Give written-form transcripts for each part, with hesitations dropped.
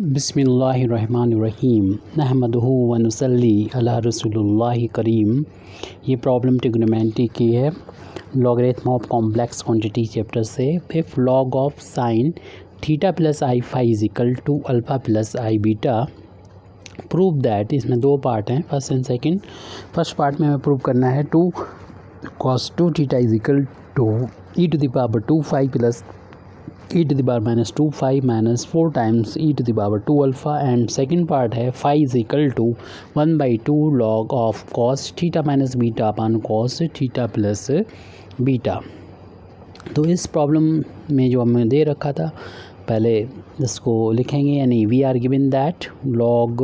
बिस्मिल्लाहिर्रहमानिर्रहीम नहमदुहु व नुसल्ली अला रसूलिल्लाहि करीम। ये प्रॉब्लम ट्रिग्नोमेट्री की है, logarithm of complex quantity chapter से। If log of sine theta plus i phi is equal to alpha plus i beta, prove that. इसमें दो पार्ट हैं, first and second. First part में हमें प्रूव करना है 2 cos 2 theta is equal to e to the power 2 phi plus e to the power minus 2 phi minus 4 times e to the power 2 alpha. And second part है phi is equal to 1/2 log of cos theta minus beta upon cos theta plus beta. तो इस problem में जो हमें दे रखा था, पहले इसको लिखेंगे, यानी we are given that log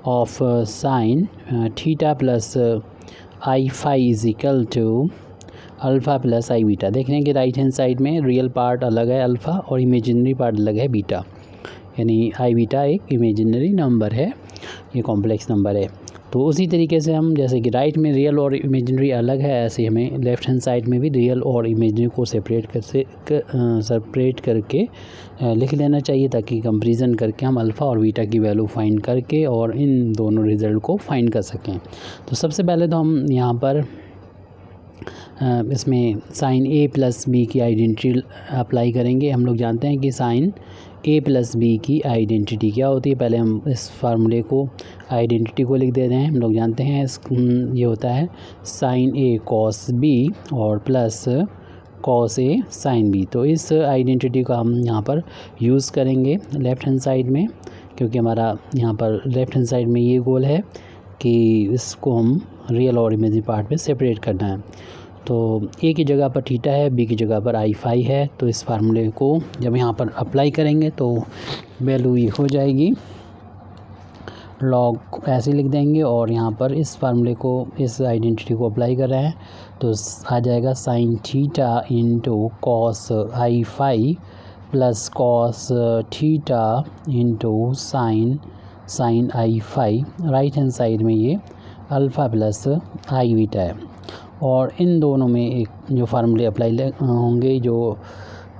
of sine theta plus i phi is equal to alpha plus i beta. देख रहे हैं कि राइट हैंड साइड में रियल पार्ट अलग है अल्फ़ा और इमेजिनरी पार्ट अलग है बीटा, यानी आई बीटा एक इमेजिनरी नंबर है, ये कॉम्प्लेक्स नंबर है। तो उसी तरीके से हम, जैसे कि राइट में रियल और इमेजिनरी अलग है, ऐसे हमें लेफ़्ट हैंड साइड में भी रियल और इमेजिनरी को सेपरेट करके लिख लेना चाहिए, ताकि कंपैरिजन करके हम अल्फ़ा और बीटा की वैल्यू फाइंड करके और इन दोनों रिज़ल्ट को फाइंड कर सकें। तो सबसे पहले तो हम यहाँ पर इसमें साइन ए प्लस बी की आइडेंटिटी अप्लाई करेंगे। हम लोग जानते हैं कि साइन ए प्लस बी की आइडेंटिटी क्या होती है। पहले हम इस फार्मूले को, आइडेंटिटी को लिख दे रहे हैं। हम लोग जानते हैं ये होता है साइन ए कॉस बी और plus cos A sine B. तो इस आइडेंटिटी का हम यहाँ पर यूज़ करेंगे लेफ़्ट हैंड साइड में, क्योंकि हमारा यहाँ पर लेफ़्ट हैंड साइड में ये गोल है कि इसको हम रियल और इमेजिनरी पार्ट में सेपरेट करना है। तो ए की जगह पर थीटा है, बी की जगह पर आई फाई है। तो इस फार्मूले को जब यहाँ पर अप्लाई करेंगे तो वैल्यू ये हो जाएगी, लॉग ऐसे लिख देंगे और यहाँ पर इस फार्मूले को, इस आइडेंटिटी को अप्लाई कर रहे हैं तो आ जाएगा sine theta into cos i phi plus cos theta into sine i phi. Right hand side में ये अल्फ़ा प्लस आई बीटा है, और इन दोनों में एक जो फार्मूले अप्लाई होंगे, जो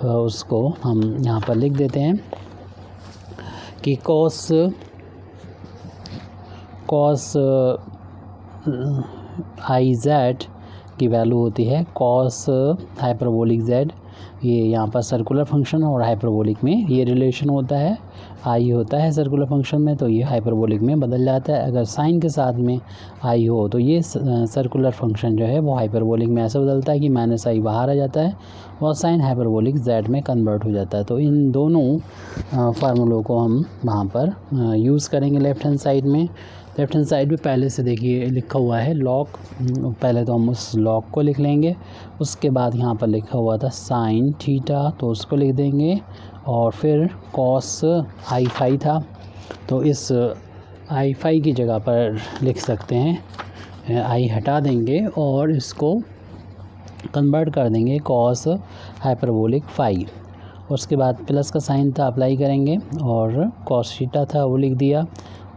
उसको हम यहाँ पर लिख देते हैं कि कॉस आई जेड की वैल्यू होती है कॉस हाइपरबोलिक जेड। ये यहाँ पर सर्कुलर फंक्शन और हाइपरबोलिक में ये रिलेशन होता है, आई होता है सर्कुलर फंक्शन में तो ये हाइपरबोलिक में बदल जाता है। अगर साइन के साथ में आई हो तो ये सर्कुलर फंक्शन जो है वो हाइपरबोलिक में ऐसा बदलता है कि माइनस आई बाहर आ जाता है और साइन हाइपरबोलिक जेड में कन्वर्ट हो जाता है। तो इन दोनों फार्मूलों को हम वहाँ पर यूज़ करेंगे लेफ़्ट हैंड साइड में। लेफ़्ट हैंड साइड में पहले से देखिए लिखा हुआ है लॉग, पहले तो हम उस लॉग को लिख लेंगे, उसके बाद यहाँ पर लिखा हुआ था साइन थीटा तो उसको लिख देंगे, और फिर कॉस आई फाई था तो इस आई फाई की जगह पर लिख सकते हैं, आई हटा देंगे और इसको कन्वर्ट कर देंगे कॉस हाइपरबोलिक फाई। उसके बाद प्लस का साइन था अप्लाई करेंगे और कॉस थीटा था वो लिख दिया,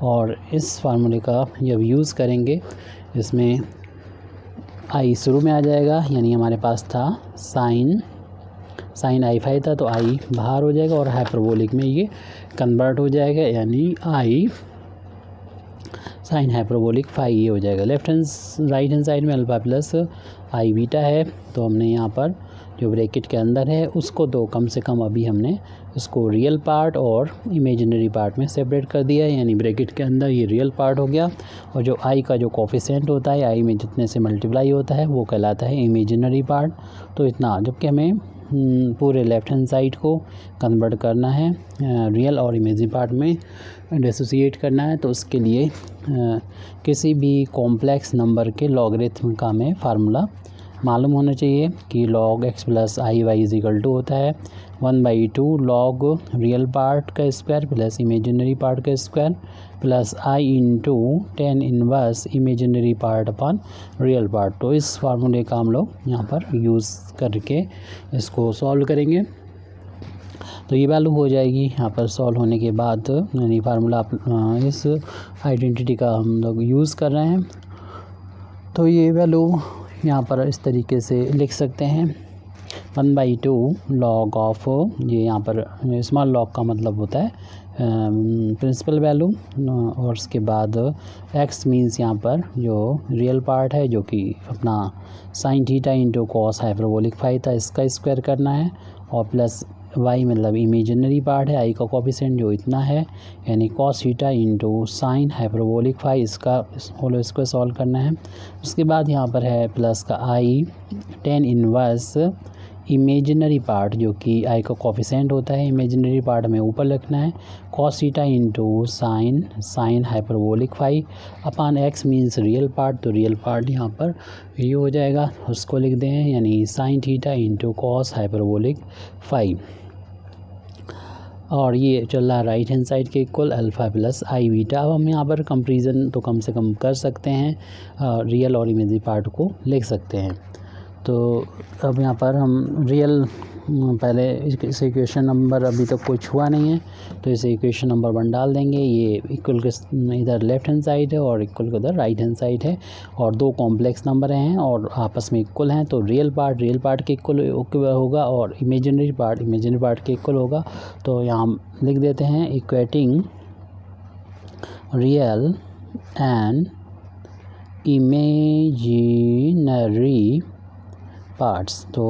और इस फार्मूले का जब यूज़ करेंगे इसमें आई शुरू में आ जाएगा, यानी हमारे पास था साइन आई फाई था तो आई बाहर हो जाएगा और हाइपरबोलिक में ये कन्वर्ट हो जाएगा, यानी आई साइन हाइपरबोलिक फाई ये हो जाएगा। राइट हैंड साइड में अल्फ़ा प्लस आई बीटा है, तो हमने यहाँ पर जो ब्रैकेट के अंदर है उसको तो कम से कम अभी हमने इसको रियल पार्ट और इमेजिनरी पार्ट में सेपरेट कर दिया है, यानी ब्रैकेट के अंदर ये रियल पार्ट हो गया, और जो आई का जो कोफिशिएंट होता है आई में जितने से मल्टीप्लाई होता है वो कहलाता है इमेजिनरी पार्ट। तो इतना, जबकि हमें पूरे लेफ़्ट हैंड साइड को कन्वर्ट करना है, रियल और इमेजिनरी पार्ट में डिसोसिएट करना है, तो उसके लिए किसी भी कॉम्प्लेक्स नंबर के लॉगरिथम का हमें फार्मूला मालूम होना चाहिए कि log x plus i y is equal to होता है 1/2 log रियल पार्ट का स्क्वायर प्लस इमेजिनरी पार्ट का square plus i into 10 inverse imaginary part upon real part. तो इस फार्मूले का हम लोग यहाँ पर यूज़ करके इसको सॉल्व करेंगे। तो ये वैल्यू हो जाएगी यहाँ पर सॉल्व होने के बाद, यानी फार्मूला इस आइडेंटिटी का हम लोग यूज़ कर रहे हैं। तो ये वैल्यू यहाँ पर इस तरीके से लिख सकते हैं 1/2 लॉग ऑफ, ये यहाँ पर स्मॉल लॉग का मतलब होता है प्रिंसिपल वैल्यू, और उसके बाद x मीन्स यहाँ पर जो रियल पार्ट है जो कि अपना sine theta into cos hyperbolic phi था, इसका स्क्वायर करना है, और प्लस y मतलब इमेजिनरी पार्ट है, i का कोफिशिएंट जो इतना है, यानी cos theta into sine hyperbolic phi, इसका होल स्क्वायर सॉल्व करना है। उसके बाद यहाँ पर है प्लस का i tan inverse imaginary part जो कि i का कोफिशिएंट होता है, इमेजिनरी पार्ट में ऊपर लिखना है, cos theta into sine hyperbolic phi upon x means real part, तो रियल पार्ट यहाँ पर ये हो जाएगा, उसको लिख दें, यानी sine theta into cos hyperbolic phi, और ये चल रहा राइट हैंड साइड के equal alpha plus i beta. अब हम यहाँ पर कंपेरिजन तो कम से कम कर सकते हैं, रियल और इमेजिनरी पार्ट को लिख सकते हैं। तो अब यहाँ पर हम रियल पहले इस इक्वेशन नंबर अभी तक कुछ हुआ नहीं है, तो इसे इक्वेशन नंबर 1 डाल देंगे। ये इक्वल के इधर लेफ्ट हैंड साइड है और इक्वल के उधर राइट हैंड साइड है, और दो कॉम्प्लेक्स नंबर हैं और आपस में इक्वल हैं, तो रियल पार्ट के इक्वल होगा और इमेजिनरी पार्ट के इक्वल होगा। तो यहाँ हम लिख देते हैं equating real and imaginary parts. तो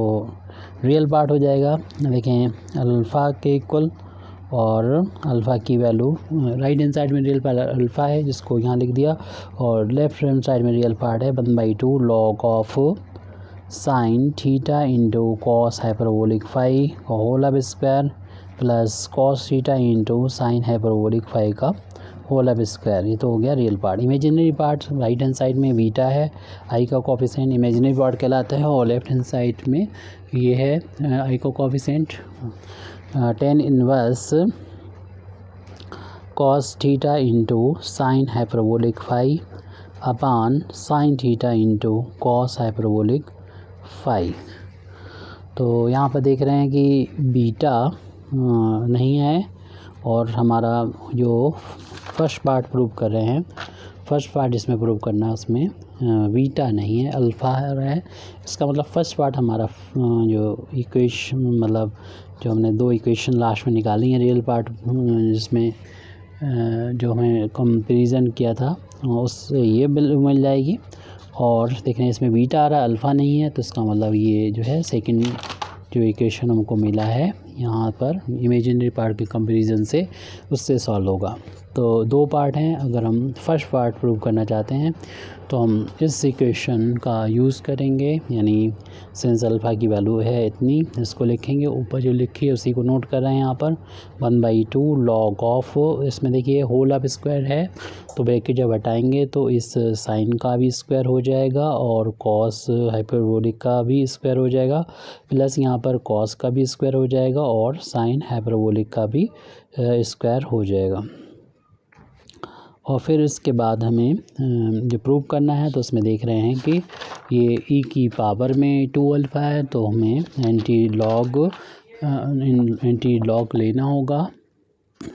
रियल पार्ट हो जाएगा, देखें अल्फ़ा के इक्वल, और अल्फ़ा की वैल्यू राइट हैंड साइड में रियल पार्ट अल्फ़ा है जिसको यहाँ लिख दिया, और लेफ्ट हैंड साइड में रियल पार्ट है 1/2 log of sine theta into cos hyperbolic phi का होल अब square plus cos theta into sine hyperbolic phi का होल अब स्क्वायर। ये तो हो गया real part. Imaginary part right hand side में बीटा है, आई का कोफिशिएंट इमेजिनरी पार्ट कहलाता है, और लेफ्ट हैंड साइड में ये है आई का coefficient tan inverse cos theta into sine hyperbolic phi upon sine theta into cos hyperbolic phi. तो यहाँ पर देख रहे हैं कि बीटा नहीं है, और हमारा जो फर्स्ट पार्ट प्रूव कर रहे हैं, फर्स्ट पार्ट इसमें प्रूव करना है उसमें बीटा नहीं है, अल्फ़ा है। इसका मतलब फर्स्ट पार्ट हमारा जो इक्वेशन मतलब जो हमने दो इक्वेशन लास्ट में निकाली हैं रियल पार्ट, जिसमें जो हमें कंपेरिजन किया था उससे ये मिल जाएगी, और देख रहे हैं इसमें बीटा आ रहा है, अल्फ़ा नहीं है, तो इसका मतलब ये जो है सेकंड जो इक्वेशन हमको मिला है यहाँ पर इमेजिनरी पार्ट के कंपैरिजन से उससे सॉल्व होगा। तो दो पार्ट हैं, अगर हम फर्स्ट पार्ट प्रूव करना चाहते हैं तो हम इस इक्वेशन का यूज़ करेंगे, यानी सिंस अल्फ़ा की वैल्यू है इतनी, इसको लिखेंगे, ऊपर जो लिखी है उसी को नोट कर रहे हैं यहाँ पर 1/2 लॉग ऑफ, इसमें देखिए होल ऑफ स्क्वायर है, तो ब्रैकेट जब हटाएंगे तो इस साइन का भी स्क्वायर हो जाएगा और कॉस हाइपरबोलिक का भी स्क्वायर हो जाएगा, प्लस यहाँ पर कॉस का भी स्क्वायर हो जाएगा और साइन हाइपरबोलिक का भी स्क्वायर हो जाएगा। और फिर इसके बाद हमें जो प्रूव करना है तो उसमें देख रहे हैं कि ये e की पावर में 2 अल्फ़ा है, तो हमें एंटी लॉग लेना होगा,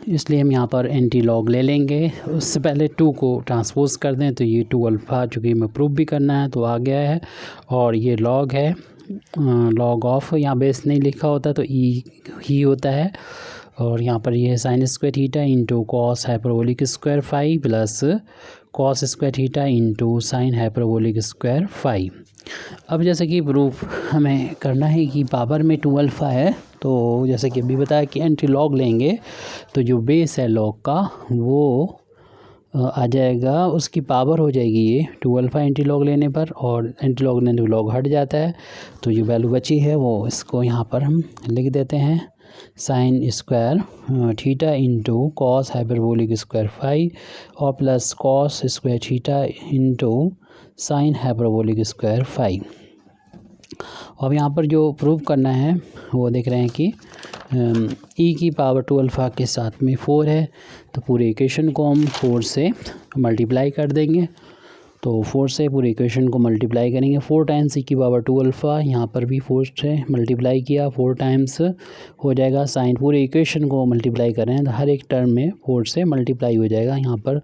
इसलिए हम यहाँ पर एंटी लॉग ले लेंगे। उससे पहले 2 को ट्रांसपोज कर दें, तो ये 2 अल्फ़ा चूँकि हमें प्रूव भी करना है तो आ गया है, और ये लॉग है लॉग ऑफ, यहाँ बेस नहीं लिखा होता तो ई ही होता है, और यहाँ पर ये sine square theta into cos hyperbolic square phi plus cos square theta into sine hyperbolic square phi. अब जैसे कि प्रूफ हमें करना है कि पावर में 2 अल्फ़ा है, तो जैसे कि अभी बताया कि एंटी लॉग लेंगे तो जो बेस है लॉग का वो आ जाएगा, उसकी पावर हो जाएगी ये 2 अल्फ़ा एंटी लॉग लेने पर, और एंटी लॉग लेने पर लॉग हट जाता है, तो जो वैल्यू बची है वो इसको यहाँ पर हम लिख देते हैं sine square theta into cos hyperbolic square phi और plus cos square theta into sine hyperbolic square phi. अब यहाँ पर जो प्रूव करना है वो देख रहे हैं कि e की पावर 2 अल्फ़ा के साथ में 4 है, तो पूरे इक्वेशन को हम 4 से मल्टीप्लाई कर देंगे, तो 4 से पूरे इक्वेशन को मल्टीप्लाई करेंगे, 4 टाइम्स e की पावर 2 अल्फ़ा, यहाँ पर भी 4 से मल्टीप्लाई किया, 4 टाइम्स हो जाएगा साइन, पूरे इक्वेशन को मल्टीप्लाई करें तो हर एक टर्म में 4 से मल्टीप्लाई हो जाएगा। यहाँ पर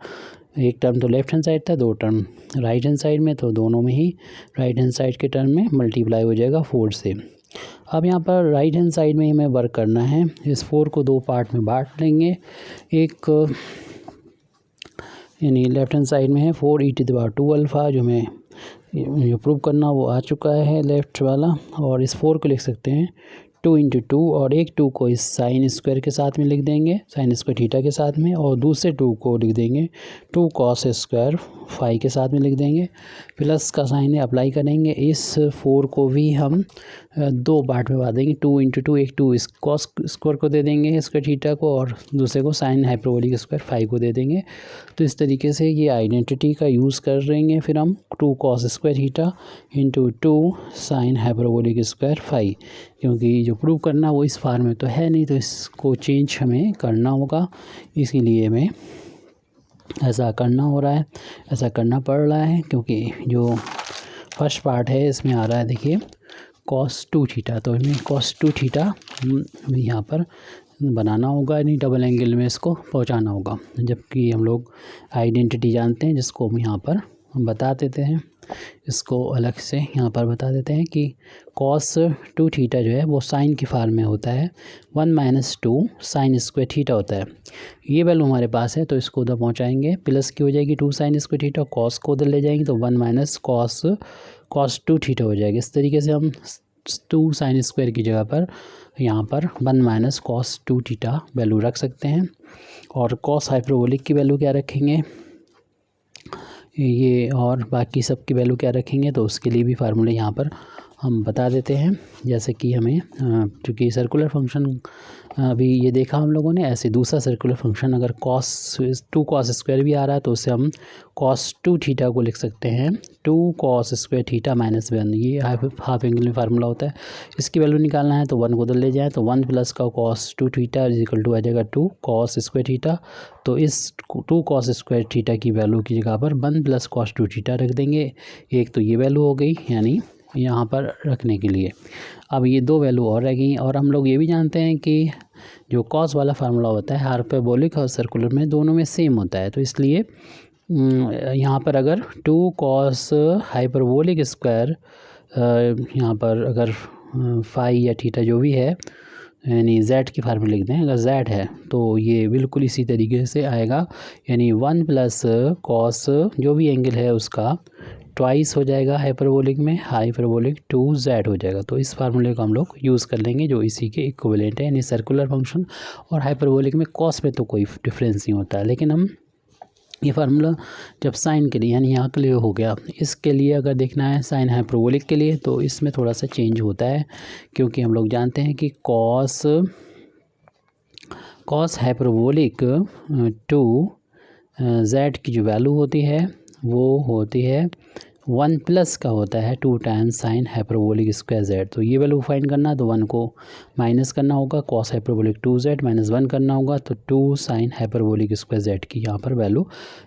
एक टर्म तो लेफ्ट हैंड साइड था, 2 टर्म राइट हैंड साइड में, तो दोनों में ही राइट हैंड साइड के टर्म में मल्टीप्लाई हो जाएगा 4 से। अब यहाँ पर राइट हैंड साइड में हमें वर्क करना है। इस 4 को 2 पार्ट में बांट लेंगे। एक यानी लेफ्ट हैंड साइड में है 4e⁻² अल्फ़ा, जो हमें जो प्रूव करना वो आ चुका है लेफ़्ट वाला। और इस 4 को लिख सकते हैं 2 × 2, और एक 2 को इस साइन स्क्वायर के साथ में लिख देंगे, साइन स्क्वायर थीटा के साथ में, और दूसरे 2 को लिख देंगे 2 cos स्क्वायर फाई के साथ में लिख देंगे। प्लस का साइन है, अप्लाई करेंगे। इस 4 को भी हम 2 पार्ट में बांट देंगे। 2 × 2, एक 2 इस कॉस स्क्वायर को दे देंगे स्क्वायर थीटा को, और दूसरे को साइन हाइपरबोलिक स्क्वायर फाई को दे देंगे। तो इस तरीके से ये आइडेंटिटी का यूज़ कर देंगे फिर हम 2 cos square theta × 2 sine hyperbolic square phi, क्योंकि जो प्रूव करना वो इस फार्म में तो है नहीं, तो इसको चेंज हमें करना होगा। इसीलिए हमें ऐसा करना हो रहा है, ऐसा करना पड़ रहा है, क्योंकि जो फर्स्ट पार्ट है इसमें आ रहा है देखिए cos 2 थीटा, तो हमें cos 2 थीटा यहाँ पर बनाना होगा, यानी डबल एंगल में इसको पहुँचाना होगा। जबकि हम लोग आइडेंटिटी जानते हैं, जिसको हम यहाँ पर बता देते हैं, इसको अलग से यहाँ पर बता देते हैं कि cos 2 थीटा जो है वो साइन की फार्म में होता है, 1 - 2 साइन स्क्वायर थीटा होता है। ये वैल्यू हमारे पास है, तो इसको उधर पहुँचाएंगे, प्लस की हो जाएगी 2 साइन स्क्वायर थीटा, cos को उधर ले जाएंगे तो 1 - cos 2 थीटा हो जाएगा। इस तरीके से हम 2 साइन स्क्वायर की जगह पर यहाँ पर 1 - cos 2 थीटा वैल्यू रख सकते हैं। और cos हाइपरबोलिक की वैल्यू क्या रखेंगे ये, और बाकी सब की वैल्यू क्या रखेंगे, तो उसके लिए भी फार्मूले यहाँ पर हम बता देते हैं। जैसे कि हमें चूँकि सर्कुलर फंक्शन अभी ये देखा हम लोगों ने, ऐसे दूसरा सर्कुलर फंक्शन अगर2 cos स्क्वायर भी आ रहा है तो उससे हम cos 2 थीटा को लिख सकते हैं 2 cos स्क्वायर थीटा -1। ये हाफ एंगल में फार्मूला होता है। इसकी वैल्यू निकालना है तो 1 को उधर ले जाएँ, तो 1 प्लस का cos 2 थीटा = आ जाएगा 2 cos स्क्वायर थीटा। तो इस 2 cos स्क्वायर थीटा की वैल्यू की जगह पर 1 प्लस cos 2 थीटा रख देंगे। एक तो ये वैल्यू हो गई, यानी यहाँ पर रखने के लिए। अब ये 2 वैल्यू और रह गई, और हम लोग ये भी जानते हैं कि जो कॉस वाला फार्मूला होता है हाइपरबोलिक और सर्कुलर में दोनों में सेम होता है, तो इसलिए यहाँ पर अगर 2 cos हाइपरबोलिक स्क्वायर यहाँ पर अगर फाई या थीटा जो भी है, यानी z की फार्मूला लिख दें, अगर z है तो ये बिल्कुल इसी तरीके से आएगा, यानी 1 प्लस cos जो भी एंगल है उसका ट्वाइस हो जाएगा हाइपरबोलिक में, हाइपरबोलिक 2z हो जाएगा। तो इस फार्मूले को हम लोग यूज़ कर लेंगे जो इसी के इक्विवेलेंट है, यानी सर्कुलर फंक्शन और हाइपरबोलिक में कॉस में तो कोई डिफरेंस नहीं होता है। लेकिन हम ये फार्मूला जब साइन के लिए, यानी यहाँ के लिए हो गया, इसके लिए अगर देखना है साइन हाइपरबोलिक के लिए तो इसमें थोड़ा सा चेंज होता है, क्योंकि हम लोग जानते हैं कि कॉस हाइपरबोलिक 2z की जो वैल्यू होती है वो होती है 1 प्लस का होता है 2 times sign hyperbolic square z। तो ये वैल्यू फाइंड करना, तो 1 को माइनस करना होगा, कॉस हाइपरबोलिक 2z - 1 करना होगा, तो 2 साइन हाइपरबोलिक स्क्वायर z की यहाँ पर वैल्यू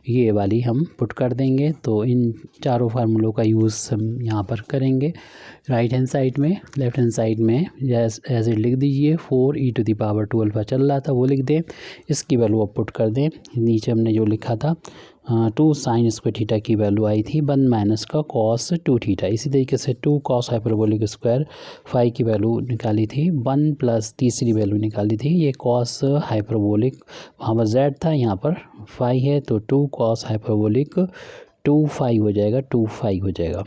ये वाली हम पुट कर देंगे। तो इन चारों फार्मूलों का यूज़ हम यहाँ पर करेंगे। राइट हैंड साइड में, लेफ्ट हैंड साइड में एज इट लिख दीजिए, 4e⁻² अल्फ़ा चल रहा था वो लिख दें, इसकी वैल्यू अब पुट कर दें। नीचे हमने जो लिखा था 2 साइन स्क्वायर थीटा की वैल्यू आई थी 1 माइनस का cos 2 थीटा। इसी तरीके से 2 cos हाइपरबोलिक स्क्वायर फाई की वैल्यू निकाली थी 1 प्लस तीसरी वैल्यू निकाली थी, ये cos हाइपरबोलिक वहाँ पर z था, यहाँ पर फाई है, तो 2 cos हाइपरबोलिक 2 फाई हो जाएगा, 2 फाई हो जाएगा।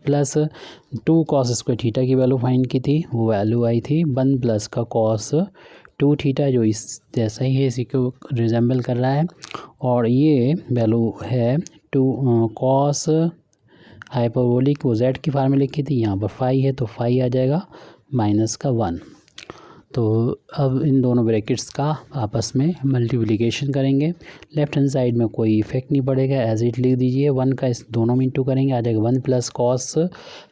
प्लस 2 cos स्क्वायर थीटा की वैल्यू फाइंड की थी, वो वैल्यू आई थी 1 प्लस का cos 2 थीटा, जो इस जैसा ही है, इसी को रिजेंबल कर रहा है। और ये वैल्यू है 2 cos हाइपरबोलिक वो z की फार्मूला लिखी थी, यहाँ पर फाई है तो फाई आ जाएगा -1। तो अब इन दोनों ब्रैकेट्स का आपस में मल्टीप्लिकेशन करेंगे। लेफ्ट हैंड साइड में कोई इफेक्ट नहीं पड़ेगा, एज इट लिख दीजिए। 1 का इस दोनों में इंटू करेंगे, आ जाएगा 1 प्लस cos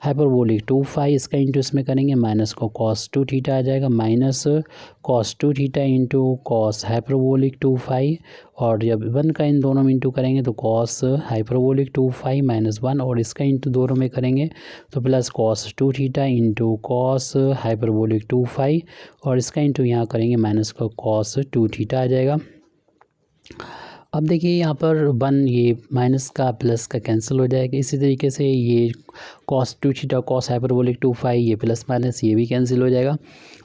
हाइपरबोलिक 2 फाई, इसका इंटू इसमें करेंगे, माइनस को cos 2 थीटा आ जाएगा, minus cos 2 theta into cos hyperbolic 2 phi, और जब 1 का इन दोनों में इंटू करेंगे तो cos हाइपरबोलिक 2 फाई -1, और इसका इंटू दोनों में करेंगे तो plus cos 2 theta into cos hyperbolic 2 phi, और इसका इंटू यहाँ करेंगे माइनस का cos 2 थीटा आ जाएगा। अब देखिए यहाँ पर 1 ये माइनस का प्लस का कैंसिल हो जाएगा। इसी तरीके से ये cos 2 theta cos hyperbolic 2 phi ये प्लस माइनस ये भी कैंसिल हो जाएगा।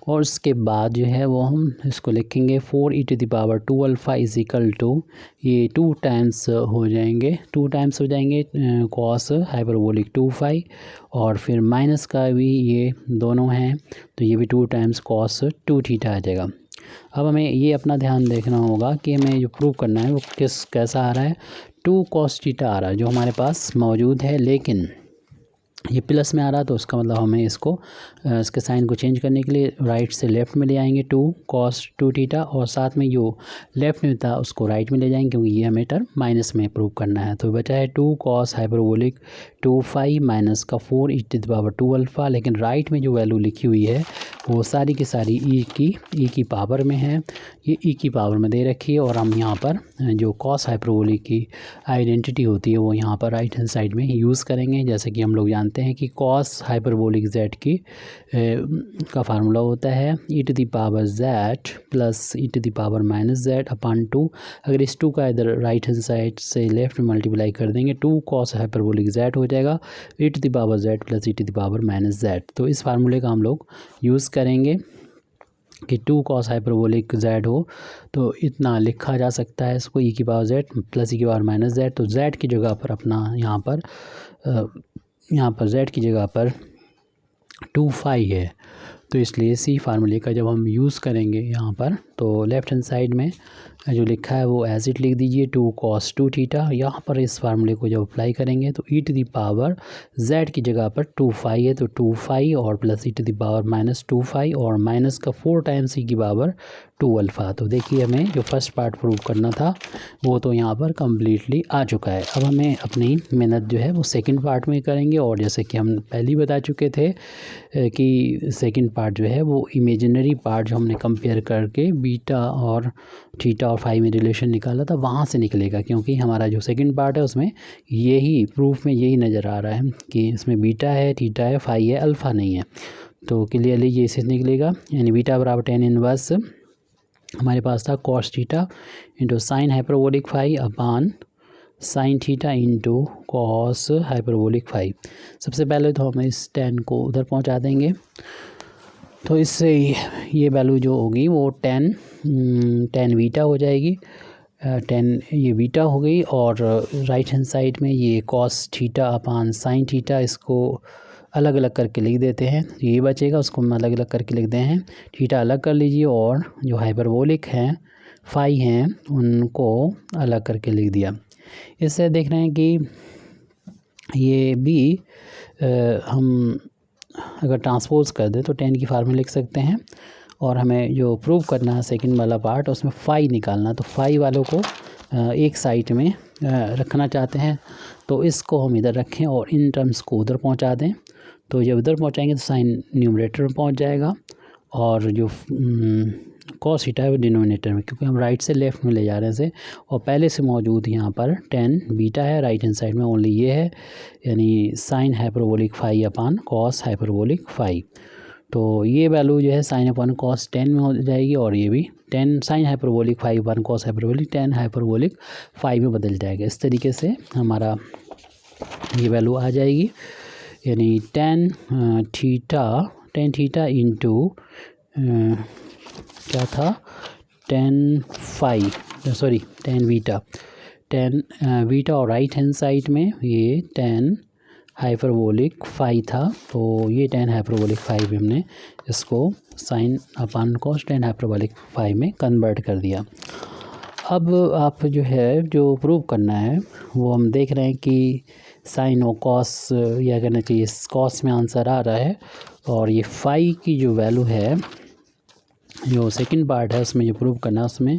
और उसके बाद जो है वो हम इसको लिखेंगे 4e⁻2 alpha is equal to ये 2 टाइम्स हो जाएंगे, 2 टाइम्स हो जाएंगे cos हाइपरबोलिक 2 फाई, और फिर माइनस का भी ये दोनों हैं तो ये भी 2 टाइम्स cos 2 थीटा आ जाएगा। अब हमें ये अपना ध्यान देखना होगा कि हमें जो प्रूव करना है वो कैसा आ रहा है, 2 cos थीटा आ रहा है जो हमारे पास मौजूद है, लेकिन ये प्लस में आ रहा है तो उसका मतलब हमें इसको इसके साइन को चेंज करने के लिए राइट से लेफ़्ट में ले आएंगे 2 cos 2 थीटा, और साथ में जो लेफ़्ट में था उसको राइट में ले जाएंगे क्योंकि ये हमें टर्म माइनस में प्रूव करना है। तो बचा है 2 cos हाइपरबोलिक 2 फाई माइनस का 4e⁻2 अल्फ़ा, लेकिन राइट में जो वैल्यू लिखी हुई है वो सारी की सारी ई की पावर में है, ये ई की पावर में दे रखी है, और हम यहाँ पर जो cos हाइपरबोलिक की आइडेंटिटी होती है वो यहाँ पर राइट हैंड साइड में यूज़ करेंगे। जैसे कि हम लोग जानते हैं कि cos हाइपरबोलिक z की का फार्मूला होता है e⁻z प्लस e⁻−z अपान 2। अगर इस 2 का इधर राइट हैंड साइड से लेफ़्ट में मल्टीप्लाई कर देंगे 2 cos हाइपरबोलिक z हो जाएगा e⁻z प्लस e⁻−z। तो इस फार्मूले का हम लोग यूज़ करेंगे कि 2 cos हाइपरबोलिक z हो तो इतना लिखा जा सकता है इसको e⁻z प्लस e⁻−z। तो z की जगह पर अपना यहाँ पर z की जगह पर 2 फाई है, तो इसलिए इसी फार्मूले का जब हम यूज़ करेंगे यहाँ पर तो लेफ़्ट हैंड साइड में जो लिखा है वो एज इट लिख दीजिए 2 cos 2 थीटा। यहाँ पर इस फार्मूले को जब अप्लाई करेंगे तो e⁻z की जगह पर 2 फाई है तो 2 फाई और प्लस e⁻−2 फाई और माइनस का 4 टाइम्स e⁻2 अल्फ़ा। तो देखिए हमें जो फर्स्ट पार्ट प्रूव करना था वो तो यहाँ पर कम्प्लीटली आ चुका है। अब हमें अपनी मेहनत जो है वो सेकेंड पार्ट में करेंगे, और जैसे कि हम पहले ही बता चुके थे कि सेकेंड पार्ट जो है वो इमेजिनरी पार्ट जो हमने कंपेयर करके बीटा और थीटा और फाई में रिलेशन निकाला था वहाँ से निकलेगा, क्योंकि हमारा जो सेकंड पार्ट है उसमें यही प्रूफ में यही नज़र आ रहा है कि इसमें बीटा है, थीटा है, फाई है, अल्फ़ा नहीं है। तो क्लियरली ये इससे निकलेगा, यानी बीटा बराबर tan इनवर्स हमारे पास था cos theta into sine hyperbolic phi upon sine theta into cos hyperbolic phi. सबसे पहले तो हम इस tan को उधर पहुंचा देंगे, तो इससे ये वैल्यू जो होगी वो tan बीटा हो जाएगी, tan ये बीटा हो गई, और राइट हैंड साइड में ये cos theta upon sine theta इसको अलग अलग करके लिख देते हैं, ये बचेगा उसको हम अलग अलग करके लिखते हैं, थीटा अलग कर लीजिए और जो हाइपरबोलिक हैं फाई हैं उनको अलग करके लिख दिया। इससे देख रहे हैं कि ये भी हम अगर ट्रांसपोज कर दें तो tan की फार्मूला लिख सकते हैं, और हमें जो प्रूव करना है सेकंड वाला पार्ट उसमें फाई निकालना, तो फाई वालों को एक साइड में रखना चाहते हैं तो इसको हम इधर रखें और इन टर्म्स को उधर पहुंचा दें। तो जब उधर पहुंचाएंगे तो साइन न्यूमरेटर में पहुंच जाएगा और जो कॉस थीटा है वो डिनोमिनेटर में, क्योंकि हम राइट से लेफ़्ट में ले जा रहे हैं और पहले से मौजूद यहाँ पर tan बीटा है, राइट हैंड साइड में ओनली ये है, यानी sine hyperbolic phi upon cos hyperbolic phi. तो ये वैल्यू जो है साइन अपान कॉस 10 में हो जाएगी, और ये भी 10 sine hyperbolic phi upon cos hyperbolic 10 hyperbolic phi में बदल जाएगा। इस तरीके से हमारा ये वैल्यू आ जाएगी, यानी tan थीटा इंटू क्या था tan बीटा और राइट हैंड साइड में ये tan हाइपरबोलिक फाई था, तो ये tan हाइपरबोलिक फाई में हमने इसको sine upon cos tan hyperbolic phi में कन्वर्ट कर दिया। अब आप जो प्रूव करना है वो हम देख रहे हैं कि साइन और कॉस या कहना चाहिए कॉस में आंसर आ रहा है, और ये फाई की जो वैल्यू है जो सेकंड पार्ट है उसमें जो प्रूव करना है उसमें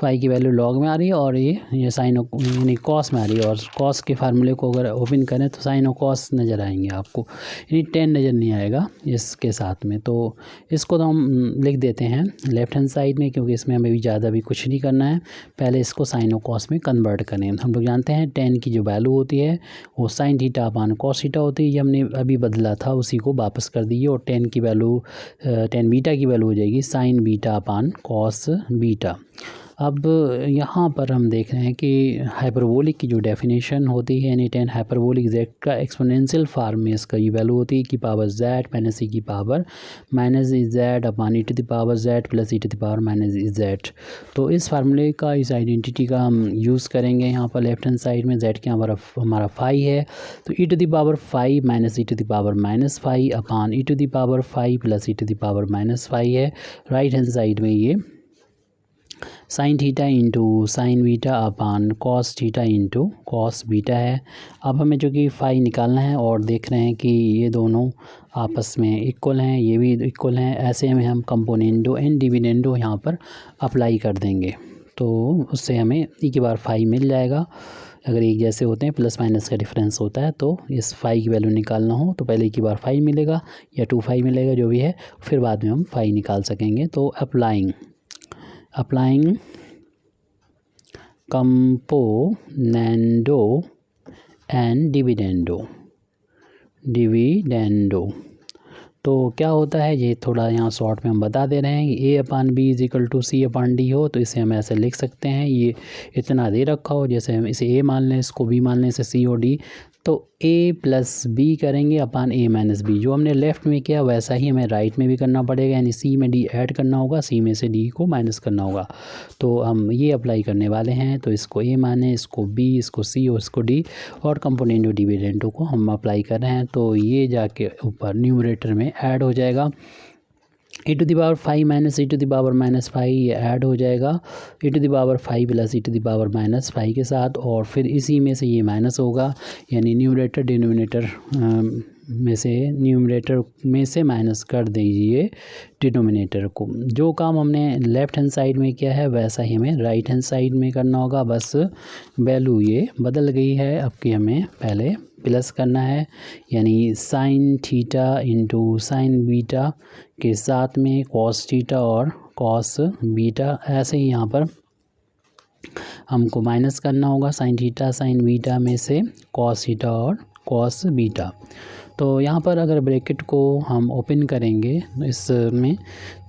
फाई की वैल्यू लॉग में आ रही है और ये साइन यानी कॉस में आ रही है, और कॉस के फार्मूले को अगर ओपन करें तो साइन और कॉस नज़र आएंगे आपको, यानी 10 नज़र नहीं आएगा इसके साथ में। तो इसको तो हम लिख देते हैं लेफ़्ट हैंड साइड में, क्योंकि इसमें हमें भी ज़्यादा भी कुछ नहीं करना है, पहले इसको साइन और कॉस में कन्वर्ट करें। हम लोग जानते हैं 10 की जो वैल्यू होती है वो sine theta upon cos theta होती है, ये हमने अभी बदला था उसी को वापस कर दीजिए, और 10 की वैल्यू tan बीटा की वैल्यू हो जाएगी sign beta upon cos beta. अब यहाँ पर हम देख रहे हैं कि हाइपरबोलिक की जो डेफिनेशन होती है यानी टेन हाइपरबोलिक जेड का एक्सपोनेंशियल फॉर्म में इसका ये वैल्यू होती है की पावर जेड माइनस ई की power minus e z upon e to the power z plus e to the power minus e z. तो इस फार्मूले का, इस आइडेंटिटी का हम यूज़ करेंगे यहाँ पर लेफ्ट हैंड साइड में। जेड के हमारा 5 है तो e to the power 5 minus e to the power minus 5 upon e to the power 5 plus e to the power minus 5 है। राइट हैंड साइड में ये sine theta into sine beta upon cos theta into cos beta है। अब हमें जो कि phi निकालना है और देख रहे हैं कि ये दोनों आपस में इक्वल हैं, ये भी इक्वल हैं। ऐसे में हम कंपोनेंडो एंड डिविडेंडो यहाँ पर अप्लाई कर देंगे तो उससे हमें ई की बार फाई मिल जाएगा। अगर एक जैसे होते हैं प्लस माइनस का डिफरेंस होता है तो इस फाई की वैल्यू निकालना हो तो पहले की बार फाई मिलेगा या 2 फाई मिलेगा जो भी है, फिर बाद में हम फाई निकाल सकेंगे। तो अप्लाइंग कंपोनेंडो एंड डिविडेंडो तो क्या होता है ये थोड़ा यहाँ शॉर्ट में हम बता दे रहे हैं। A upon B is equal to C upon D हो तो इसे हम ऐसे लिख सकते हैं, ये इतना दे रखा हो, जैसे हम इसे ए मान लें, इसको बी मान लें, इसे सी और डी, तो ए प्लस बी करेंगे अपान ए माइनस बी। जो हमने लेफ़्ट में किया वैसा ही हमें राइट में भी करना पड़ेगा, यानी सी में डी ऐड करना होगा, सी में से डी को माइनस करना होगा। तो हम ये अप्लाई करने वाले हैं, तो इसको ए माने, इसको बी, इसको सी और इसको डी, और कंपोनेंडो डिविडेंडो को हम अप्लाई कर रहे हैं। तो ये जाके ऊपर न्यूमरेटर में ऐड हो जाएगा। e to the power 5 minus e to the power minus 5 ये ऐड हो जाएगा e to the power 5 plus e to the power minus 5 के साथ, और फिर इसी में से ये माइनस होगा, यानी न्यूमरेटर डिनोमिनेटर में से माइनस कर दीजिए डिनोमिनेटर को। जो काम हमने लेफ़्ट हैंड साइड में किया है वैसा ही हमें राइट हैंड साइड में करना होगा, बस वैल्यू ये बदल गई है। अब कि हमें पहले प्लस करना है, यानी sine theta into sine beta के साथ में कॉस थीटा और कॉस बीटा, ऐसे ही यहाँ पर हमको माइनस करना होगा साइन थीटा साइन बीटा में से कॉस थीटा और कॉस बीटा। तो यहाँ पर अगर ब्रैकेट को हम ओपन करेंगे इसमें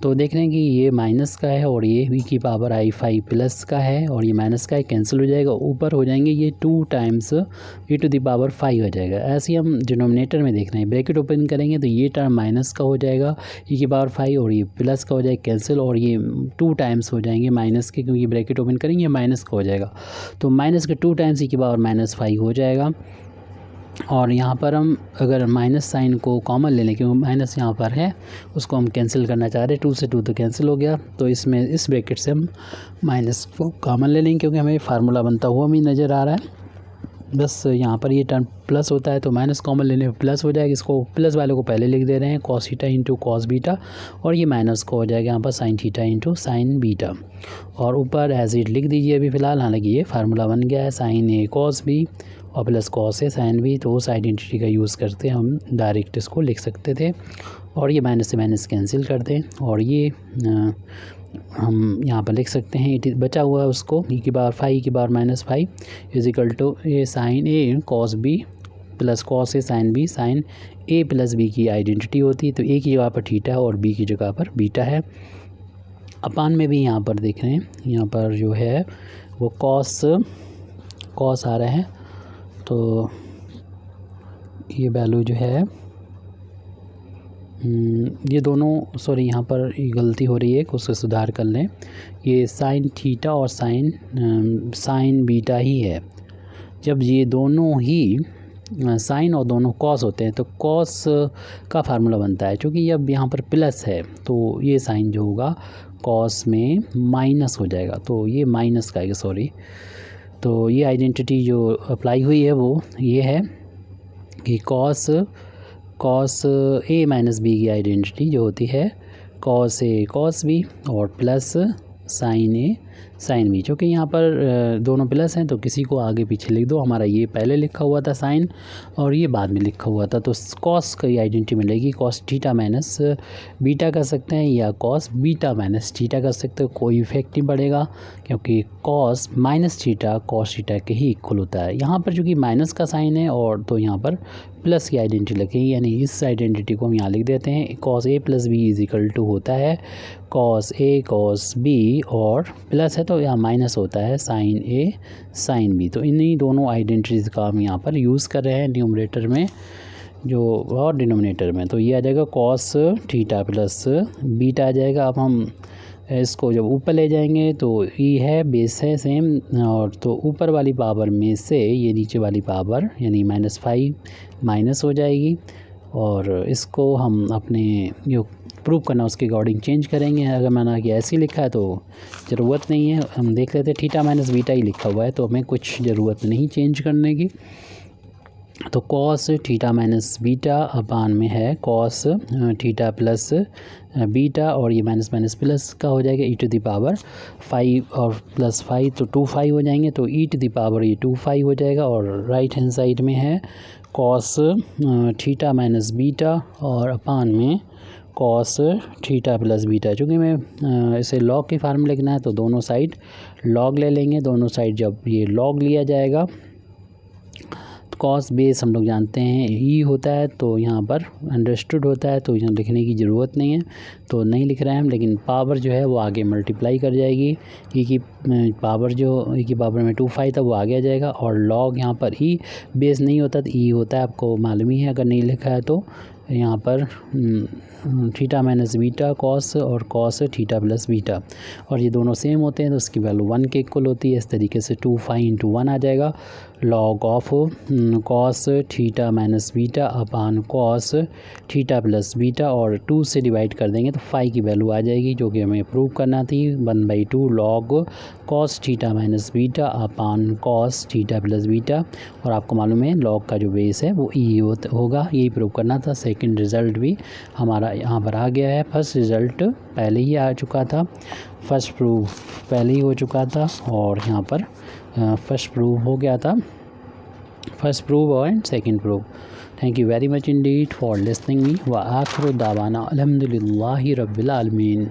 तो देख रहे हैं कि ये माइनस का है और ये e की पावर i5 प्लस का है, और ये माइनस का है, कैंसिल हो जाएगा, ऊपर हो जाएंगे ये 2 times e to the power 5 हो जाएगा। ऐसे ही हम डिनोमिनेटर में देख रहे हैं, ब्रैकेट ओपन करेंगे तो ये टर्म माइनस का हो जाएगा e की पावर 5 और ये प्लस का हो जाएगा कैंसिल, और ये 2 टाइम्स हो जाएंगे माइनस के, क्योंकि ब्रैकेट ओपन करेंगे माइनस का हो जाएगा, तो माइनस के 2 टाइम्स e की पावर माइनस 5 हो जाएगा। और यहाँ पर हम अगर माइनस साइन को कॉमन ले लें, क्योंकि माइनस यहाँ पर है, उसको हम कैंसिल करना चाह रहे हैं, 2 से 2 तो कैंसिल हो गया, तो इसमें इस ब्रैकेट से हम माइनस को कॉमन ले लेंगे, क्योंकि हमें फार्मूला बनता हुआ भी नज़र आ रहा है। बस यहाँ पर ये टर्म प्लस होता है तो माइनस कॉमन लेने में प्लस हो जाएगा, इसको प्लस वाले को पहले लिख दे रहे हैं, cos theta into cos beta, और ये माइनस को हो जाएगा यहाँ पर sign theta into sine beta, और ऊपर एज इट लिख दीजिए अभी फ़िलहाल। हालांकि ये फार्मूला बन गया है, साइन ए कॉस बी और plus cos A sine B, तो उस आइडेंटिटी का यूज़ करते हम डायरेक्ट इसको लिख सकते थे, और ये माइनस से माइनस कैंसिल कर दें, और ये हम यहाँ पर लिख सकते हैं इट बचा हुआ है उसको e की बार 5 की बार minus 5 is equal to A sine A cos B plus cos A sine B, sine A plus B की आइडेंटिटी होती है, तो ए की जगह पर थीटा है और बी की जगह पर बीटा है। अपान में भी यहाँ पर देख रहे हैं, यहाँ पर जो है वो कॉस आ रहा है, तो ये वैल्यू जो है ये दोनों, सॉरी यहाँ पर गलती हो रही है, उससे सुधार कर लें, ये साइन थीटा और साइन बीटा ही है। जब ये दोनों ही साइन और दोनों कॉस होते हैं तो कॉस का फार्मूला बनता है, क्योंकि अब यहाँ पर प्लस है तो ये साइन जो होगा कॉस में माइनस हो जाएगा, तो ये माइनस का है, सॉरी। तो ये आइडेंटिटी जो अप्लाई हुई है वो ये है कि कॉस ए माइनस बी की आइडेंटिटी जो होती है कॉस ए कॉस बी और प्लस साइन ए साइन बी। क्योंकि यहाँ पर दोनों प्लस हैं तो किसी को आगे पीछे लिख दो, हमारा ये पहले लिखा हुआ था साइन और ये बाद में लिखा हुआ था, तो कॉस की आइडेंटिटी मिलेगी कॉस थीटा माइनस बीटा कर सकते हैं या कॉस बीटा माइनस थीटा कर सकते हो, कोई इफेक्ट नहीं पड़ेगा, क्योंकि cos minus theta cos theta के ही इक्वल होता है। यहाँ पर चूँकि माइनस का साइन है और तो यहाँ पर प्लस की आइडेंटिटी लगेगी, यानी इस आइडेंटिटी को हम यहाँ लिख देते हैं, cos A plus B is equal to होता है कॉस ए कॉस बी और प्लस प्लस है तो यहाँ माइनस होता है साइन ए साइन बी। तो इन्हीं दोनों आइडेंटिटीज़ का हम यहाँ पर यूज़ कर रहे हैं न्यूमरेटर में जो और डिनोमिनेटर में। तो ये आ जाएगा कॉस थीटा प्लस बीटा आ जाएगा। अब हम इसको जब ऊपर ले जाएंगे तो ई है बेस है सेम, और तो ऊपर वाली पावर में से ये नीचे वाली पावर यानी -5 माइनस हो जाएगी, और इसको हम अपने जो प्रूव करना उसके अकॉर्डिंग चेंज करेंगे। अगर मैंने कि ऐसे ही लिखा है तो ज़रूरत नहीं है, हम देख लेते हैं थीटा माइनस बीटा ही लिखा हुआ है तो हमें कुछ ज़रूरत नहीं चेंज करने की। तो कॉस थीटा माइनस बीटा अपान में है कॉस थीटा प्लस बीटा, और ये माइनस माइनस प्लस का हो जाएगा e⁻5 और +5 तो 2/5 हो जाएंगे, तो e⁻ ये 2/5 हो जाएगा। और राइट हैंड साइड में है कॉस थीटा माइनस बीटा और अपान में कॉस थीटा प्लस बीटा। चूँकि मैं इसे लॉग के फार्म में लिखना है तो दोनों साइड लॉग ले लेंगे। दोनों साइड जब ये लॉग लिया जाएगा, कॉस बेस हम लोग जानते हैं ई होता है, तो यहाँ पर अंडरस्टूड होता है तो यहाँ लिखने की ज़रूरत नहीं है, तो नहीं लिख रहे हैं हम। लेकिन पावर जो है वो आगे मल्टीप्लाई कर जाएगी, ई की पावर जो ई की पावर में 2/5 था वो आगे आ जाएगा, और लॉग यहाँ पर ई बेस नहीं होता तो ई होता है, आपको मालूम ही है अगर नहीं लिखा है तो। यहाँ पर थीटा माइनस बीटा कॉस और कॉस थीटा प्लस बीटा, और ये दोनों सेम होते हैं तो उसकी वैल्यू 1 के इक्वल होती है। इस तरीके से 2/5 × 1 आ जाएगा log of cos theta minus beta upon cos theta plus beta, और 2 से डिवाइड कर देंगे तो 5 की वैल्यू आ जाएगी, जो कि हमें प्रूव करना थी। 1/2 log cos theta minus beta upon cos theta plus beta, और आपको मालूम है लॉग का जो बेस है वो ई होगा, यही प्रूव करना था। सेकंड रिज़ल्ट भी हमारा यहाँ पर आ गया है। फर्स्ट रिज़ल्ट पहले ही आ चुका था, फर्स्ट प्रूफ पहले ही हो चुका था, और यहाँ पर फर्स्ट प्रूफ हो गया था, first proof and second proof. Thank you very much Indeed for listening me व आखिर दावाना अल्हम्दुलिल्लाहि रब्बिल आलमीन।